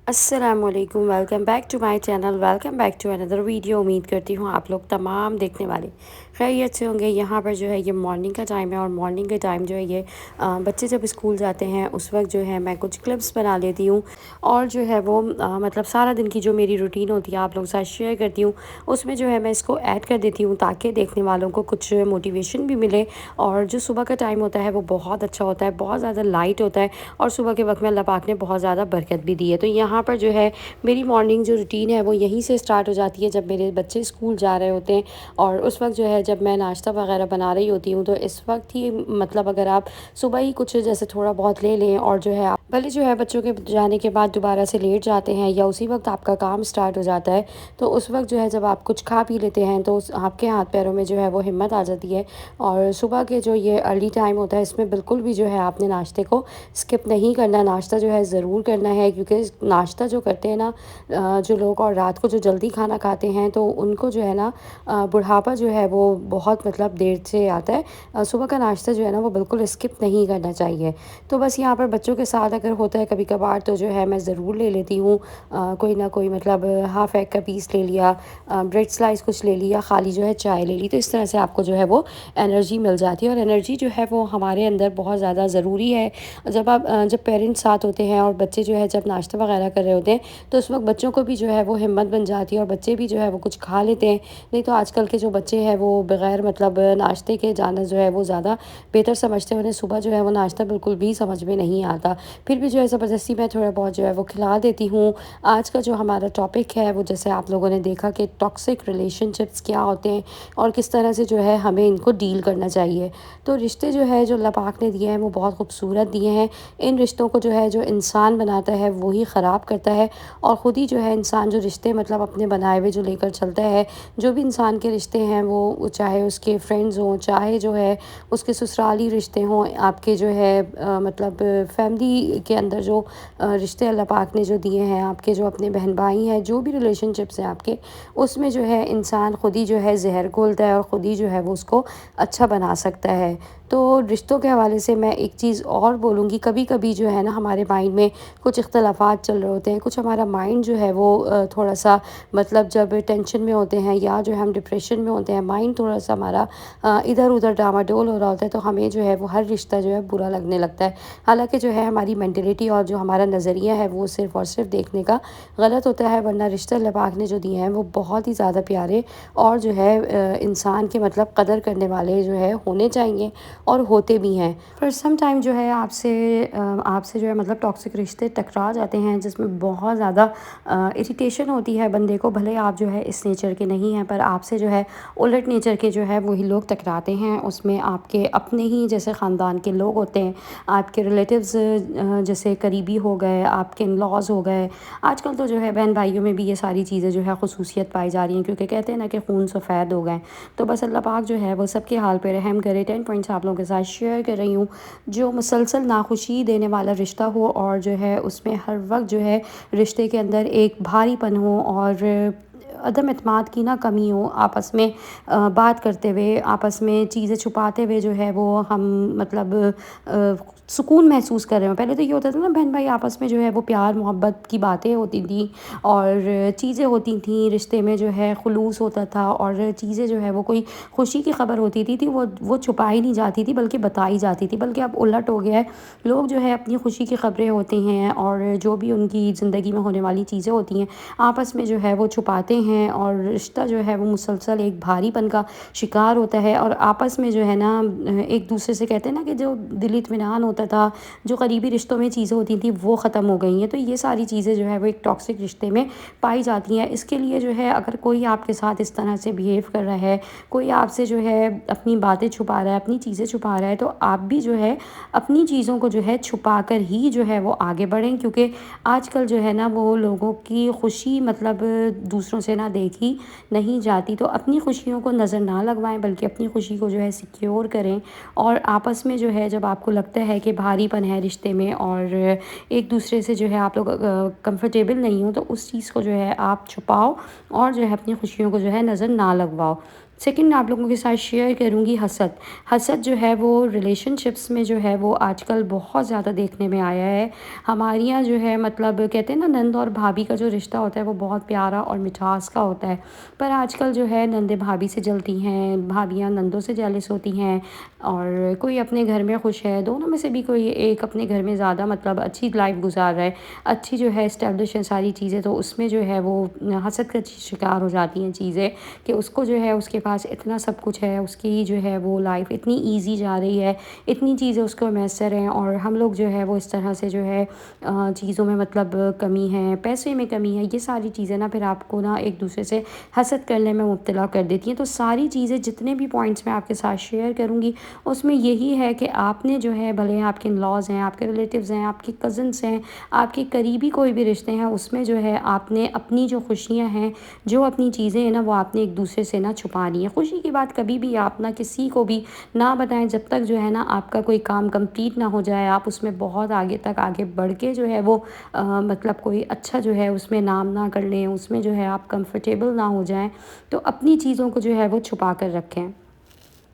अस्सलाम वालेकुम, welcome back to my channel, welcome back to another video. उम्मीद करती हूँ आप लोग तमाम देखने वाले खैरियत से होंगे। यहाँ पर जो है ये मॉर्निंग का टाइम है और मॉर्निंग के टाइम जो है ये बच्चे जब स्कूल जाते हैं उस वक्त जो है मैं कुछ क्लिप्स बना लेती हूँ और जो है वो मतलब सारा दिन की जो मेरी रूटीन होती है आप लोगों के साथ शेयर करती हूँ। उसमें जो है मैं इसको ऐड कर देती हूँ ताकि देखने वालों को कुछ मोटिवेशन भी मिले। और जो सुबह का टाइम होता है वो बहुत अच्छा होता है, बहुत ज़्यादा लाइट होता है और सुबह के वक्त में अल्लाह पाक ने बहुत ज़्यादा बरकत भी दी है। तो यहाँ पर जो है मेरी मॉर्निंग जो रूटीन है वो यहीं से स्टार्ट हो जाती है जब मेरे बच्चे स्कूल जा रहे होते हैं। और उस वक्त जो है जब मैं नाश्ता वगैरह बना रही होती हूँ तो इस वक्त ही मतलब अगर आप सुबह ही कुछ जैसे थोड़ा बहुत ले लें और जो है आप भले जो है बच्चों के जाने के बाद दोबारा से लेट जाते हैं या उसी वक्त आपका काम स्टार्ट हो जाता है, तो उस वक्त जो है जब आप कुछ खा पी लेते हैं तो आपके हाथ पैरों में जो है वो हिम्मत आ जाती है। और सुबह के जो ये अर्ली टाइम होता है इसमें बिल्कुल भी जो है आपने नाश्ते को स्किप नहीं करना, नाश्ता जो है ज़रूर करना है। क्योंकि नाश्ता जो करते हैं ना जो लोग और रात को जो जल्दी खाना खाते हैं तो उनको जो है ना बुढ़ापा जो है वो बहुत मतलब देर से आता है। सुबह का नाश्ता जो है ना वो बिल्कुल स्किप नहीं करना चाहिए। तो बस यहाँ पर बच्चों के साथ अगर होता है कभी कभार तो जो है मैं ज़रूर ले लेती हूँ कोई ना कोई मतलब हाफ़ एग का पीस ले लिया, ब्रेड स्लाइस कुछ ले लिया, खाली जो है चाय ले ली। तो इस तरह से आपको जो है वो एनर्जी मिल जाती है और एनर्जी जो है वो हमारे अंदर बहुत ज़्यादा ज़रूरी है। जब पेरेंट्स साथ होते हैं और बच्चे जो है जब नाश्ता वगैरह कर रहे होते हैं तो उस वक्त बच्चों को भी जो है वो हिम्मत बन जाती है और बच्चे भी जो है वो कुछ खा लेते हैं। नहीं तो आजकल के जो बच्चे हैं वो बग़ैर मतलब नाश्ते के जाना जो है वो ज़्यादा बेहतर समझते हैं। उन्हें सुबह जो है वो नाश्ता बिल्कुल भी समझ में नहीं आता, फिर भी जो है ज़बरदस्ती मैं थोड़ा बहुत जो है वो खिला देती हूँ। आज का जो हमारा टॉपिक है वो जैसे आप लोगों ने देखा कि टॉक्सिक रिलेशनशिप्स क्या होते हैं और किस तरह से जो है हमें इनको डील करना चाहिए। तो रिश्ते जो है जो अल्लाह पाक ने दिए हैं वो बहुत खूबसूरत दिए हैं। इन रिश्तों को जो है जो इंसान बनाता है वही ख़राब करता है और ख़ुद ही जो है इंसान जो रिश्ते मतलब अपने बनाए हुए जो लेकर चलता है। जो भी इंसान के रिश्ते हैं वो चाहे उसके फ्रेंड्स हों, चाहे जो है उसके ससुराली रिश्ते हों, आपके जो है मतलब फैमिली के अंदर जो रिश्ते अल्लाह पाक ने जो दिए हैं, आपके जो अपने बहन भाई हैं, जो भी रिलेशनशिप्स हैं आपके, उसमें जो है इंसान ख़ुद ही जो है ज़हर घोलता है और ख़ुद ही जो है वो उसको अच्छा बना सकता है। तो रिश्तों के हवाले से मैं एक चीज़ और बोलूँगी, कभी कभी जो है ना हमारे माइंड में कुछ इख्तलाफात चल रहे होते हैं, कुछ हमारा माइंड जो है वो थोड़ा सा मतलब जब टेंशन में होते हैं या जो है हम डिप्रेशन में होते हैं, माइंड थोड़ा सा हमारा इधर उधर डामाडोल हो रहा होता है तो हमें जो है वो हर रिश्ता जो है बुरा लगने लगता है। हालांकि जो है हमारी मेंटलिटी और जो हमारा नज़रिया है वो सिर्फ़ और सिर्फ देखने का गलत होता है, वरना रिश्ते अल्लाह पाक ने जो दिए हैं वो बहुत ही ज़्यादा प्यारे और जो है इंसान के मतलब कदर करने वाले जो है होने चाहिए और होते भी हैं। पर सम टाइम जो है आपसे जो है मतलब टॉक्सिक रिश्ते टकरा जाते हैं जिसमें बहुत ज़्यादा इरिटेशन होती है बंदे को, भले आप जो है इस नेचर के नहीं हैं पर आपसे जो है उलट नेचर के जो है वही लोग टकराते हैं। उसमें आपके अपने ही जैसे ख़ानदान के लोग होते हैं, आपके रिलेटिव्स जैसे करीबी हो गए, आपके इन लॉज हो गए। आजकल तो जो है बहन भाइयों में भी ये सारी चीज़ें जो है खुसूसियत पाई जा रही हैं क्योंकि कहते हैं ना कि खून सफ़ेद हो गए। तो बस अल्लाह पाक जो है वो सबके हाल पे रहम करे। 10 पॉइंट्स आप लोगों के साथ शेयर कर रही हूँ। जो मुसलसल नाखुशी देने वाला रिश्ता हो और जो है उसमें हर वक्त जो है रिश्ते के अंदर एक भारीपन हो और अदम एतमाद की ना कमी हो, आपस में बात करते हुए, आपस में चीज़ें छुपाते हुए जो है वो हम मतलब सुकून महसूस कर रहे हो। पहले तो ये होता था ना बहन भाई आपस में जो है वो प्यार मोहब्बत की बातें होती थी और चीज़ें होती थी, रिश्ते में जो है खुलूस होता था और चीज़ें जो है वो कोई खुशी की खबर होती थी वो छुपाई नहीं जाती थी बल्कि बताई जाती थी। बल्कि अब उलट हो गया है, लोग जो है अपनी खुशी की खबरें होती हैं और जो भी उनकी ज़िंदगी में होने वाली चीज़ें होती हैं आपस में जो है वो छुपाते हैं और रिश्ता जो है वो मुसलसल एक भारीपन का शिकार होता है। और आपस में जो है ना एक दूसरे से कहते हैं ना कि जो दिली इत्मीनान होता था, जो करीबी रिश्तों में चीज़ें होती थी वो ख़त्म हो गई हैं। तो ये सारी चीज़ें जो है वो एक टॉक्सिक रिश्ते में पाई जाती हैं। इसके लिए जो है अगर कोई आपके साथ इस तरह से बिहेव कर रहा है, कोई आपसे जो है अपनी बातें छुपा रहा है, अपनी चीज़ें छुपा रहा है, तो आप भी जो है अपनी चीज़ों को जो है छुपा कर ही जो है वो आगे बढ़ें। क्योंकि आजकल जो है ना वो लोगों की खुशी मतलब दूसरों से ना देखी नहीं जाती। तो अपनी खुशियों को नज़र ना लगवाएं बल्कि अपनी खुशी को जो है सिक्योर करें। और आपस में जो है जब आपको लगता है कि भारीपन है रिश्ते में और एक दूसरे से जो है आप लोग कंफर्टेबल नहीं हो तो उस चीज़ को जो है आप छुपाओ और जो है अपनी खुशियों को जो है नज़र ना लगवाओ। सेकंड आप लोगों के साथ शेयर करूँगी हसद। हसद जो है वो रिलेशनशिप्स में जो है वो आजकल बहुत ज़्यादा देखने में आया है। हमारे यहाँ जो है मतलब कहते हैं ना, नंद और भाभी का जो रिश्ता होता है वो बहुत प्यारा और मिठास का होता है। पर आजकल जो है नंदें भाभी से जलती हैं, भाभियाँ नंदों से जेलस होती हैं, और कोई अपने घर में खुश है, दोनों में से भी कोई एक अपने घर में ज़्यादा मतलब अच्छी लाइफ गुजार रहा है, अच्छी जो है इस्टेब्लिश है सारी चीज़ें, तो उसमें जो है वो हसद का शिकार हो जाती हैं चीज़ें, कि उसको जो है उसके पास इतना सब कुछ है, उसकी जो है वो लाइफ इतनी ईज़ी जा रही है, इतनी चीज़ें उसको मैसर हैं, और हम लोग जो है वो इस तरह से जो है चीज़ों में मतलब कमी है, पैसे में कमी है, ये सारी चीज़ें ना फिर आपको ना एक दूसरे से हसद करने में मुब्तला कर देती हैं। तो सारी चीज़ें जितने भी पॉइंट्स मैं आपके साथ शेयर करूँगी उसमें यही है कि आपने जो है, भले आपके इन-लॉज़ हैं, आपके रिलेटिव्स हैं, आपके कज़न्स हैं, आपके करीबी कोई भी रिश्ते हैं, उसमें जो है आपने अपनी जो खुशियाँ हैं, जो अपनी चीज़ें हैं ना, वो आपने एक दूसरे से ना छुपानी है। खुशी की बात कभी भी आप ना किसी को भी ना बताएं, जब तक जो है ना आपका कोई काम कंप्लीट ना हो जाए, आप उसमें बहुत आगे तक आगे बढ़ के जो है वो मतलब कोई अच्छा जो है उसमें नाम ना कर लें, उसमें जो है आप कंफर्टेबल ना हो जाएं, तो अपनी चीज़ों को जो है वो छुपा कर रखें।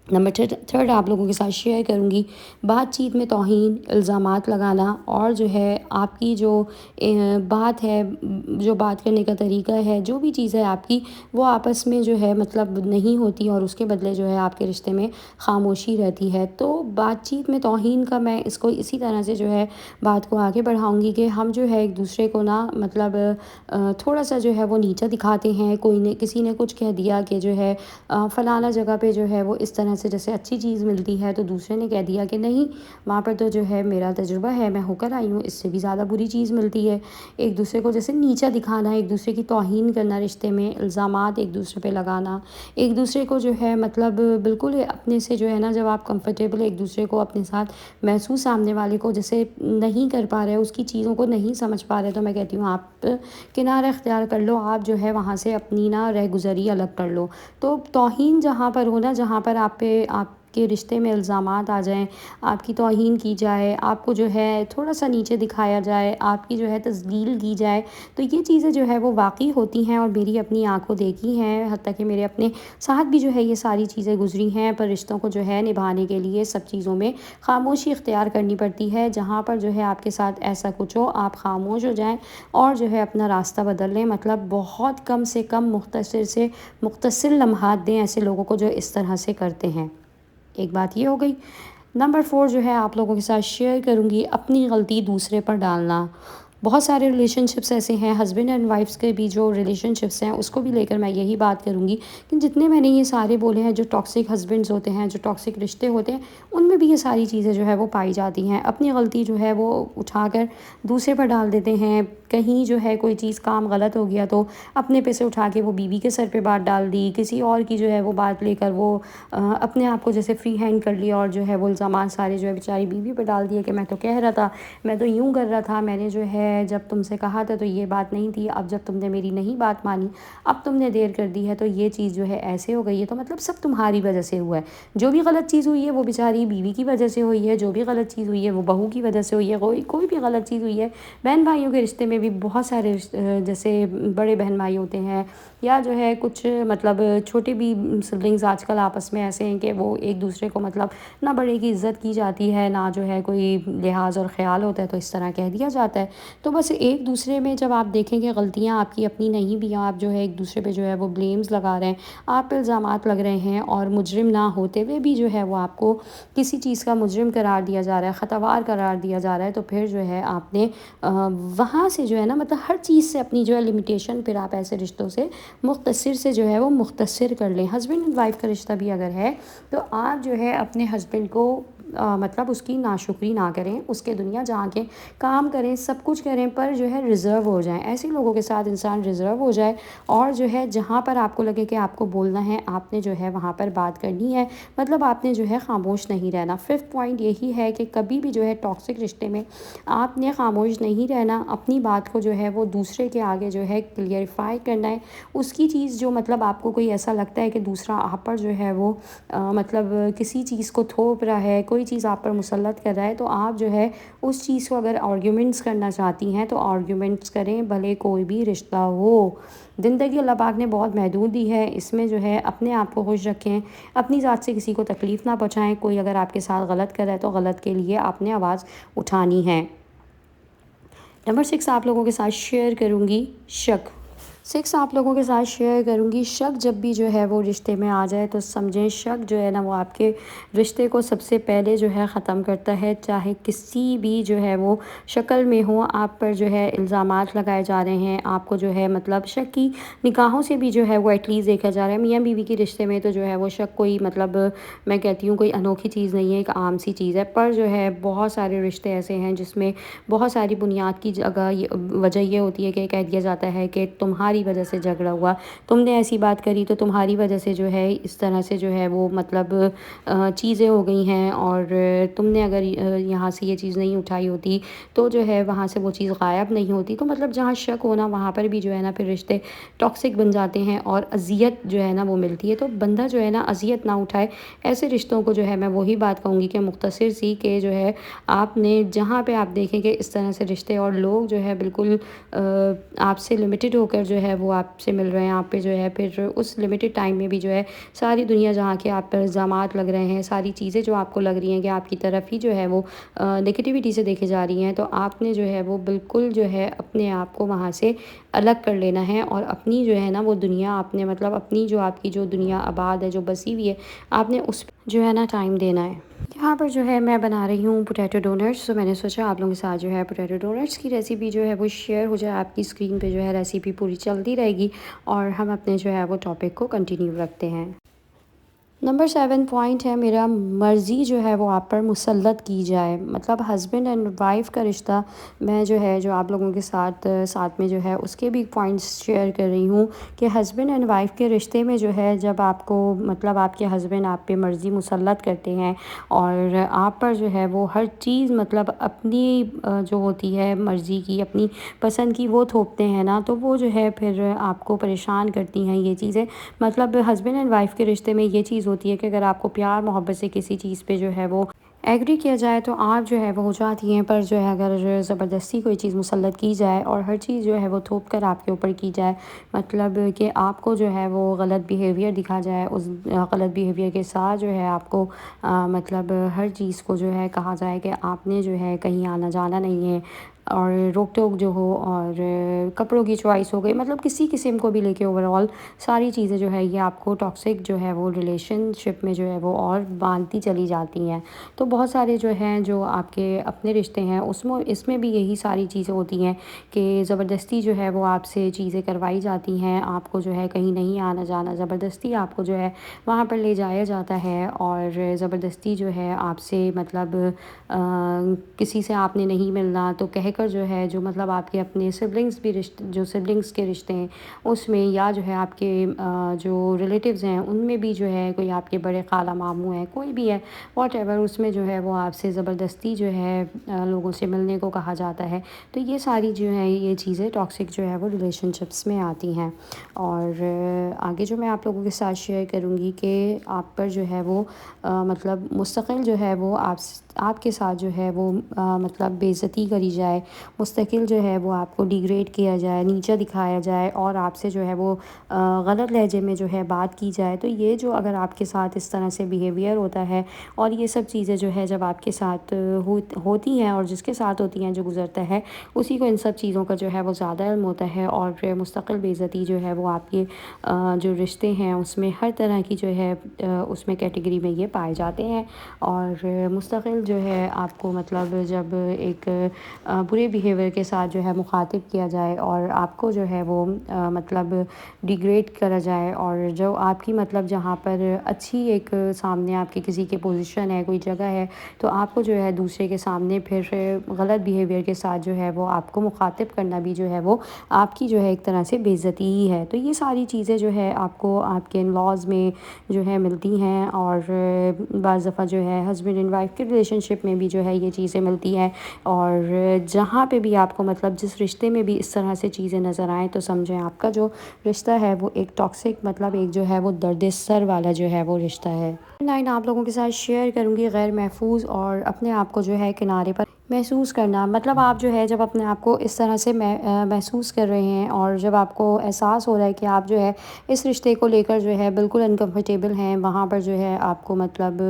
नंबर थर्ड आप लोगों के साथ शेयर करूँगी, बातचीत में तौहीन, इल्ज़ामात लगाना, और जो है आपकी जो बात है, जो बात करने का तरीका है, जो भी चीज़ है आपकी, वो आपस में जो है मतलब नहीं होती, और उसके बदले जो है आपके रिश्ते में खामोशी रहती है। तो बातचीत में तौहीन का मैं इसको इसी तरह से जो है बात को आगे बढ़ाऊँगी कि हम जो है एक दूसरे को ना मतलब थोड़ा सा जो है वो नीचा दिखाते हैं। कोई ने किसी ने कुछ कह दिया कि जो है फ़लाना जगह पे जो है वो इस तरह से जैसे अच्छी चीज़ मिलती है, तो दूसरे ने कह दिया कि नहीं, वहाँ पर तो जो है मेरा तजुर्बा है, मैं होकर आई हूँ, इससे भी ज़्यादा बुरी चीज़ मिलती है। एक दूसरे को जैसे नीचा दिखाना, एक दूसरे की तौहीन करना, रिश्ते में इल्ज़ामात एक दूसरे पे लगाना, एक दूसरे को जो है मतलब बिल्कुल अपने से जो है ना, जब आप कंफर्टेबल एक दूसरे को अपने साथ महसूस, सामने वाले को जैसे नहीं कर पा रहे, उसकी चीज़ों को नहीं समझ पा रहे, तो मैं कहती हूँ आप किनारा इख्तियार कर लो, आप जो है वहाँ से अपनी ना रहगुज़री अलग कर लो। तो तौहीन जहाँ पर हो ना, जहाँ पर आप पे आपके रिश्ते में इल्ज़ामात आ जाएँ, आपकी तौहीन की जाए, आपको जो है थोड़ा-सा नीचे दिखाया जाए, आपकी जो है तज़लील की जाए, तो ये चीज़ें जो है वो वाक़ई होती हैं, और मेरी अपनी आँखों देखी हैं, हत्ता कि मेरे अपने साथ भी जो है ये सारी चीज़ें गुज़री हैं। पर रिश्तों को जो है निभाने के लिए सब चीज़ों में ख़ामोशी इख्तियार करनी पड़ती है। जहाँ पर जो है आपके साथ ऐसा कुछ हो, आप ख़ामोश हो जाएँ और जो है अपना रास्ता बदल लें। मतलब बहुत कम से कम मुख्तसर से मुख्तसर लम्हात दें ऐसे लोगों को जो इस तरह से करते हैं। एक बात ये हो गई। नंबर 4 जो है आप लोगों के साथ शेयर करूँगी, अपनी गलती दूसरे पर डालना। बहुत सारे रिलेशनशिप्स ऐसे हैं, हस्बैंड एंड वाइफ्स के भी जो रिलेशनशिप्स हैं उसको भी लेकर मैं यही बात करूँगी कि जितने मैंने ये सारे बोले हैं, जो टॉक्सिक हस्बैंड्स होते हैं, जो टॉक्सिक रिश्ते होते हैं, उनमें भी ये सारी चीज़ें जो है वो पाई जाती हैं। अपनी गलती जो है वो उठाकर दूसरे पर डाल देते हैं। कहीं जो है कोई चीज़ काम गलत हो गया तो अपने पे से उठा के वो बीवी के सर पे बात डाल दी, किसी और की जो है वो बात लेकर वो अपने आप को जैसे फ्री हैंड कर लिया, और जो है वो इल्ज़ामात सारे जो है बेचारी बीवी पे डाल दिए कि मैं तो कह रहा था, मैं तो यूँ कर रहा था, मैंने जो है जब तुमसे कहा था तो ये बात नहीं थी, अब जब तुमने मेरी नहीं बात मानी, अब तुमने देर कर दी है, तो ये चीज़ जो है ऐसे हो गई है, तो मतलब सब तुम्हारी वजह से हुआ है। जो भी गलत चीज़ हुई है वो बेचारी बीवी की वजह से हुई है, जो भी गलत चीज़ हुई है वो बहू की वजह से हुई है, कोई भी गलत चीज़ हुई है। बहन भाइयों के रिश्ते में भी बहुत सारे जैसे बड़े बहन भाई होते हैं, या जो है कुछ मतलब छोटे भी सिबलिंग्स आजकल आपस में ऐसे हैं कि वो एक दूसरे को मतलब ना बड़े की इज़्ज़त की जाती है, ना जो है कोई लिहाज और ख़्याल होता है, तो इस तरह कह दिया जाता है। तो बस एक दूसरे में जब आप देखें कि गलतियाँ आपकी अपनी नहीं भी, आप जो है एक दूसरे पे जो है वो ब्लेम्स लगा रहे हैं, आप पे इल्ज़ामात लग रहे हैं, और मुजरिम ना होते हुए भी जो है वो आपको किसी चीज़ का मुजरिम करार दिया जा रहा है, ख़तावार करार दिया जा रहा है, तो फिर जो है आपने वहाँ से जो है ना मतलब हर चीज़ से अपनी जो है लिमिटेशन, फिर आप ऐसे रिश्तों से मुख्तसर से जो है वो मुख्तसर कर लें। हस्बैंड एंड वाइफ का रिश्ता भी अगर है तो आप जो है अपने हस्बैंड को मतलब उसकी नाशुक्री ना करें, उसके दुनिया जहाँ के काम करें, सब कुछ करें, पर जो है रिज़र्व हो जाएं। ऐसे लोगों के साथ इंसान रिज़र्व हो जाए, और जो है जहाँ पर आपको लगे कि आपको बोलना है, आपने जो है वहाँ पर बात करनी है, मतलब आपने जो है खामोश नहीं रहना। 5th पॉइंट यही है कि कभी भी जो है टॉक्सिक रिश्ते में आपने खामोश नहीं रहना, अपनी बात को जो है वो दूसरे के आगे जो है क्लियरिफाई करना है। उसकी चीज़ जो मतलब आपको कोई ऐसा लगता है कि दूसरा आप पर जो है वो मतलब किसी चीज़ को थोप रहा है, कोई کوئی چیز آپ پر مسلط کر رہا ہے تو آپ جو ہے اس چیز کو اگر آرگیومنٹس کرنا چاہتی ہیں تو آرگیومنٹس کریں، بھلے کوئی بھی رشتہ ہو۔ زندگی اللہ پاک نے بہت محدود دی ہے، اس میں جو ہے اپنے آپ کو خوش رکھیں، اپنی ذات سے کسی کو تکلیف نہ پہنچائیں۔ کوئی اگر آپ کے ساتھ غلط کر رہا ہے تو غلط کے لیے آپ نے آواز اٹھانی ہے۔ نمبر 6 آپ لوگوں کے ساتھ شیئر کروں گی شک۔ 6 آپ لوگوں کے ساتھ شیئر کروں گی شک۔ جب بھی جو ہے وہ رشتے میں آ جائے تو سمجھیں شک جو ہے نا وہ آپ کے رشتے کو سب سے پہلے جو ہے ختم کرتا ہے، چاہے کسی بھی جو ہے وہ شکل میں ہو۔ آپ پر جو ہے الزامات لگائے جا رہے ہیں، آپ کو جو ہے مطلب شک کی نگاہوں سے بھی جو ہے وہ ایٹ لیسٹ دیکھا جا رہا ہے۔ میاں بیوی کے رشتے میں تو جو ہے وہ شک کوئی مطلب میں کہتی ہوں کوئی انوکھی چیز نہیں ہے، ایک عام سی چیز ہے، پر جو ہے بہت سارے رشتے ایسے ہیں جس میں بہت ساری بنیاد کی جگہ وجہ یہ ہوتی ہے کہ کہہ دیا جاتا ہے کہ تمہاری وجہ سے جھگڑا ہوا، تم نے ایسی بات کری تو تمہاری وجہ سے جو ہے اس طرح سے جو ہے وہ مطلب چیزیں ہو گئی ہیں، اور تم نے اگر یہاں سے یہ چیز نہیں اٹھائی ہوتی تو جو ہے وہاں سے وہ چیز غائب نہیں ہوتی۔ تو مطلب جہاں شک ہونا وہاں پر بھی جو ہے نا پھر رشتے ٹاکسک بن جاتے ہیں اور اذیت جو ہے نا وہ ملتی ہے۔ تو بندہ جو ہے نا اذیت نہ اٹھائے ایسے رشتوں کو، جو ہے میں وہی بات کہوں گی کہ مختصر سی کہ جو ہے آپ نے جہاں پہ آپ دیکھیں کہ اس طرح سے رشتے اور لوگ جو ہے بالکل آپ سے لمیٹڈ ہو کر جو ہے وہ آپ سے مل رہے ہیں، آپ پہ جو ہے پھر اس لمیٹڈ ٹائم میں بھی جو ہے ساری دنیا جہاں کے آپ پر الزامات لگ رہے ہیں، ساری چیزیں جو آپ کو لگ رہی ہیں کہ آپ کی طرف ہی جو ہے وہ نگیٹیوٹی سے دیکھے جا رہی ہیں، تو آپ نے جو ہے وہ بالکل جو ہے اپنے آپ کو وہاں سے الگ کر لینا ہے، اور اپنی جو ہے نا وہ دنیا آپ نے مطلب اپنی جو آپ کی جو دنیا آباد ہے، جو بسی ہوئی ہے، آپ نے اس پہ جو ہے نا ٹائم دینا ہے۔ یہاں پر جو ہے میں بنا رہی ہوں پوٹیٹو ڈونٹس، تو میں نے سوچا آپ لوگوں کے ساتھ جو ہے پوٹیٹو ڈونٹس کی ریسیپی جو ہے وہ شیئر ہو جائے۔ آپ کی اسکرین پہ جو ہے ریسیپی پوری چلتی رہے گی اور ہم اپنے جو ہے وہ ٹاپک کو کنٹینیو رکھتے ہیں۔ نمبر 7 پوائنٹ ہے میرا، مرضی جو ہے وہ آپ پر مسلط کی جائے، مطلب ہسبینڈ اینڈ وائف کا رشتہ میں جو ہے جو آپ لوگوں کے ساتھ میں جو ہے اس کے بھی پوائنٹس شیئر کر رہی ہوں کہ ہسبینڈ اینڈ وائف کے رشتے میں جو ہے جب آپ کو مطلب آپ کے ہسبینڈ آپ پہ مرضی مسلط کرتے ہیں اور آپ پر جو ہے وہ ہر چیز مطلب اپنی جو ہوتی ہے مرضی کی، اپنی پسند کی وہ تھوپتے ہیں نا، تو وہ جو ہے پھر آپ کو پریشان کرتی ہیں یہ چیزیں۔ مطلب ہسبینڈ اینڈ وائف کے رشتے میں یہ چیز ہوتی ہے کہ اگر آپ کو پیار محبت سے کسی چیز پہ جو ہے وہ ایگری کیا جائے تو آپ جو ہے وہ ہو جاتی ہیں، پر جو ہے اگر زبردستی کوئی چیز مسلط کی جائے اور ہر چیز جو ہے وہ تھوپ کر آپ کے اوپر کی جائے، مطلب کہ آپ کو جو ہے وہ غلط بیہیویئر دکھا جائے، اس غلط بیہیویئر کے ساتھ جو ہے آپ کو مطلب ہر چیز کو جو ہے کہا جائے کہ آپ نے جو ہے کہیں آنا جانا نہیں ہے، اور روک ٹوک جو ہو، اور کپڑوں کی چوائس ہو گئی، مطلب کسی قسم کو بھی لے کے اوور آل ساری چیزیں جو ہے یہ آپ کو ٹاکسک جو ہے وہ ریلیشن شپ میں جو ہے وہ اور باندھتی چلی جاتی ہیں۔ تو بہت سارے جو ہیں جو آپ کے اپنے رشتے ہیں اس میں بھی یہی ساری چیزیں ہوتی ہیں کہ زبردستی جو ہے وہ آپ سے چیزیں کروائی جاتی ہیں، آپ کو جو ہے کہیں نہیں آنا جانا، زبردستی آپ کو جو ہے وہاں پر لے جایا جاتا ہے، اور زبردستی جو ہے آپ سے مطلب کسی سے آپ نے نہیں ملنا تو کہہ کر جو ہے جو مطلب آپ کے اپنے سبلنگس بھی جو سبلنگس کے رشتے ہیں اس میں، یا جو ہے آپ کے جو ریلیٹیوز ہیں ان میں بھی جو ہے کوئی آپ کے بڑے خالہ ماموں ہیں، کوئی بھی ہے واٹ ایور، اس میں جو ہے وہ آپ سے زبردستی جو ہے لوگوں سے ملنے کو کہا جاتا ہے۔ تو یہ ساری جو ہے یہ چیزیں ٹاکسک جو ہے وہ ریلیشن شپس میں آتی ہیں۔ اور آگے جو میں آپ لوگوں کے ساتھ شیئر کروں گی کہ آپ پر جو ہے وہ مطلب مستقل جو ہے وہ آپ کے ساتھ جو ہے وہ مطلب بے عزتی کری جائے، مستقل جو ہے وہ آپ کو ڈیگریڈ کیا جائے، نیچا دکھایا جائے، اور آپ سے جو ہے وہ غلط لہجے میں جو ہے بات کی جائے، تو یہ جو اگر آپ کے ساتھ اس طرح سے بیہیویئر ہوتا ہے اور یہ سب چیزیں جو ہے جب آپ کے ساتھ ہوتی ہیں اور جس کے ساتھ ہوتی ہیں جو گزرتا ہے اسی کو ان سب چیزوں کا جو ہے وہ زیادہ علم ہوتا ہے، اور مستقل بے عزتی جو ہے وہ آپ کے جو رشتے ہیں اس میں ہر طرح کی جو ہے اس میں کیٹیگری میں یہ پائے جاتے ہیں۔ اور مستقل جو ہے آپ کو مطلب جب ایک برے بیہیویئر کے ساتھ جو ہے مخاطب کیا جائے اور آپ کو جو ہے وہ مطلب ڈیگریڈ کرا جائے، اور جو آپ کی مطلب جہاں پر اچھی ایک سامنے آپ کی کسی کی پوزیشن ہے، کوئی جگہ ہے، تو آپ کو جو ہے دوسرے کے سامنے پھر غلط بیہیویئر کے ساتھ جو ہے وہ آپ کو مخاطب کرنا بھی جو ہے وہ آپ کی جو ہے ایک طرح سے بے عزتی ہی ہے۔ تو یہ ساری چیزیں جو ہے آپ کو آپ کے ان لاز میں جو ہے ملتی ہیں، اور بعض دفعہ جو ہے ہسبینڈ اینڈ وائف کے ریلیشن شپ میں بھی جو ہے یہ چیزیں ملتی ہیں، اور جہاں پہ بھی آپ کو مطلب جس رشتے میں بھی اس طرح سے چیزیں نظر آئیں تو سمجھیں آپ کا جو رشتہ ہے وہ ایک ٹاکسک مطلب ایک جو ہے وہ درد سر والا جو ہے وہ رشتہ ہے۔ 9 آپ لوگوں کے ساتھ شیئر کروں گی غیر محفوظ اور اپنے آپ کو جو ہے کنارے پر محسوس کرنا، مطلب آپ جو ہے جب اپنے آپ کو اس طرح سے محسوس کر رہے ہیں اور جب آپ کو احساس ہو رہا ہے کہ آپ جو ہے اس رشتے کو لے کر جو ہے بالکل انکمفرٹیبل ہیں، وہاں پر جو ہے آپ کو مطلب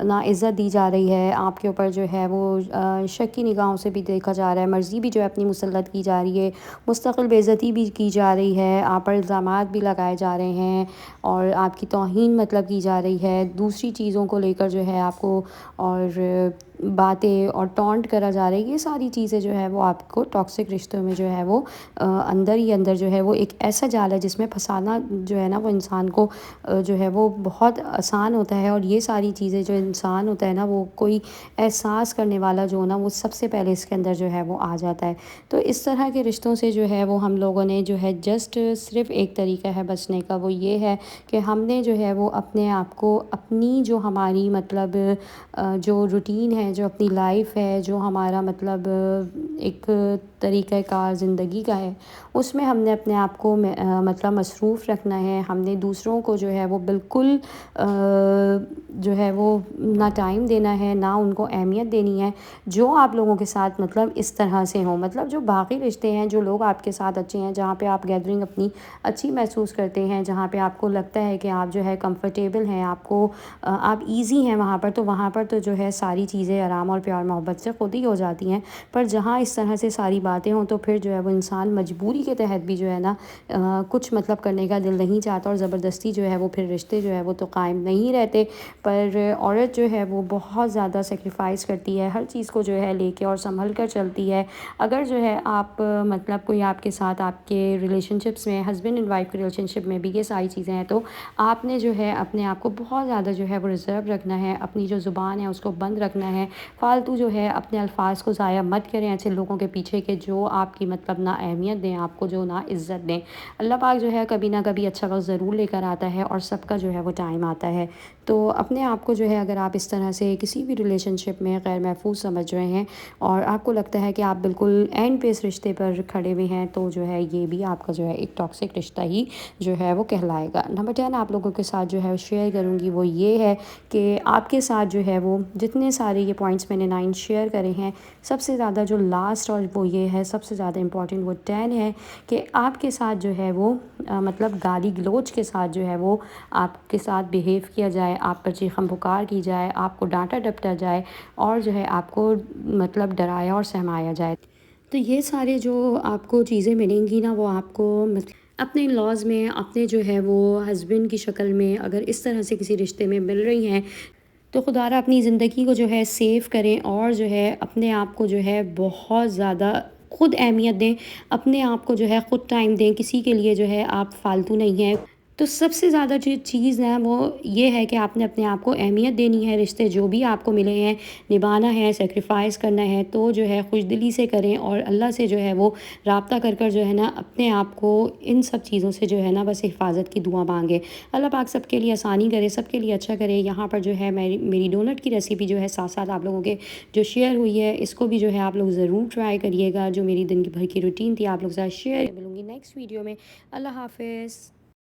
نا عزت دی جا رہی ہے، آپ کے اوپر جو ہے وہ شک کی نگاہوں سے بھی دیکھا جا رہا ہے، مرضی بھی جو ہے اپنی مسلط کی جا رہی ہے، مستقل بے عزتی بھی کی جا رہی ہے، آپ پر الزامات بھی لگائے جا رہے ہیں اور آپ کی توہین مطلب کی جا رہی ہے، دوسری چیزوں کو لے کر جو ہے آپ کو اور باتیں اور ٹونٹ کرا جا رہا ہے، یہ ساری چیزیں جو ہے وہ آپ کو ٹاکسک رشتوں میں جو ہے وہ اندر ہی اندر جو ہے وہ ایک ایسا جال ہے جس میں پھنسانا جو ہے نا وہ انسان کو جو ہے وہ بہت آسان ہوتا ہے، اور یہ ساری چیزیں جو انسان ہوتا ہے نا وہ کوئی احساس کرنے والا جو نا وہ سب سے پہلے اس کے اندر جو ہے وہ آ جاتا ہے۔ تو اس طرح کے رشتوں سے جو ہے وہ ہم لوگوں نے جو ہے جسٹ صرف ایک طریقہ ہے بچنے کا، وہ یہ ہے کہ ہم نے جو ہے وہ اپنے آپ کو اپنی جو ہماری مطلب جو روٹین ہے، جو اپنی لائف ہے، جو ہمارا مطلب ایک طریقہ کار زندگی کا ہے، اس میں ہم نے اپنے آپ کو مطلب مصروف رکھنا ہے، ہم نے دوسروں کو جو ہے وہ بالکل جو ہے وہ نہ ٹائم دینا ہے، نہ ان کو اہمیت دینی ہے، جو آپ لوگوں کے ساتھ مطلب اس طرح سے ہوں، مطلب جو باقی رشتے ہیں، جو لوگ آپ کے ساتھ اچھے ہیں، جہاں پہ آپ گیدرنگ اپنی اچھی محسوس کرتے ہیں، جہاں پہ آپ کو لگتا ہے کہ آپ جو ہے کمفرٹیبل ہیں، آپ کو آپ ایزی ہیں وہاں پر، تو وہاں پر تو جو ہے ساری چیزیں آرام اور پیار محبت سے خود ہی ہو جاتی ہیں۔ پر جہاں اس طرح سے ساری باتیں ہوں تو پھر جو ہے وہ انسان مجبوری کے تحت بھی جو ہے نا کچھ مطلب کرنے کا دل نہیں چاہتا، اور زبردستی جو ہے وہ پھر رشتے جو ہے وہ تو قائم نہیں رہتے۔ پر عورت جو ہے وہ بہت زیادہ سیکریفائس کرتی ہے، ہر چیز کو جو ہے لے کے اور سنبھل کر چلتی ہے۔ اگر جو ہے آپ مطلب کوئی آپ کے ساتھ آپ کے ریلیشن شپس میں، ہسبینڈ اینڈ وائف کے ریلیشن شپ میں بھی یہ ساری چیزیں ہیں، تو آپ نے جو ہے اپنے آپ کو بہت زیادہ جو ہے وہ ریزرو رکھنا ہے، اپنی جو زبان ہے اس کو بند رکھنا ہے، فالتو جو ہے اپنے الفاظ کو ضائع مت کریں ایسے لوگوں کے پیچھے کہ جو آپ کی مطلب نہ اہمیت دیں، آپ کو جو نہ عزت دیں۔ اللہ پاک جو ہے کبھی نہ کبھی اچھا وقت ضرور لے کر آتا ہے، اور سب کا جو ہے وہ ٹائم آتا ہے۔ تو اپنے آپ کو جو ہے اگر آپ اس طرح سے کسی بھی ریلیشن شپ میں غیر محفوظ سمجھ رہے ہیں اور آپ کو لگتا ہے کہ آپ بالکل اینڈ پہ اس رشتے پر کھڑے ہوئے ہیں، تو جو ہے یہ بھی آپ کا جو ہے ایک ٹاکسک رشتہ ہی جو ہے وہ کہلائے گا۔ نمبر 10 آپ لوگوں کے ساتھ جو ہے شیئر کروں گی وہ یہ ہے کہ آپ کے ساتھ جو ہے وہ جتنے سارے یہ پوائنٹس میں نے 9 شیئر کرے ہیں، سب سے زیادہ جو لاسٹ اور وہ یہ ہے سب سے زیادہ امپورٹنٹ وہ 10 ہے کہ آپ کے ساتھ جو ہے وہ مطلب گالی گلوچ کے ساتھ جو ہے وہ آپ کے ساتھ بیہیو کیا جائے، آپ پر چیخم پکار کی جائے، آپ کو ڈانٹا ڈپٹا جائے، اور جو ہے آپ کو مطلب ڈرایا اور سہمایا جائے۔ تو یہ سارے جو آپ کو چیزیں ملیں گی نا وہ آپ کو اپنے لاز میں، اپنے جو ہے وہ ہسبینڈ کی شکل میں اگر اس طرح سے کسی رشتے میں مل رہی ہیں، تو خدا را اپنی زندگی کو جو ہے سیو کریں، اور جو ہے اپنے آپ کو جو ہے بہت زیادہ خود اہمیت دیں، اپنے آپ کو جو ہے خود ٹائم دیں، کسی کے لیے جو ہے آپ فالتو نہیں ہیں۔ تو سب سے زیادہ جو چیز ہے وہ یہ ہے کہ آپ نے اپنے آپ کو اہمیت دینی ہے، رشتے جو بھی آپ کو ملے ہیں نبھانا ہے، سیکریفائس کرنا ہے، تو جو ہے خوش دلی سے کریں، اور اللہ سے جو ہے وہ رابطہ کر کر جو ہے نا اپنے آپ کو ان سب چیزوں سے جو ہے نا بس حفاظت کی دعا مانگے۔ اللہ پاک سب کے لیے آسانی کرے، سب کے لیے اچھا کرے۔ یہاں پر جو ہے میری ڈونٹ کی ریسیپی جو ہے ساتھ ساتھ آپ لوگوں کے جو شیئر ہوئی ہے، اس کو بھی جو ہے آپ لوگ ضرور ٹرائی کریے گا۔ جو میری دن کی بھر کی روٹین تھی آپ لوگ کے ساتھ شیئر ملوں گی نیکسٹ ویڈیو میں۔ اللہ حافظ۔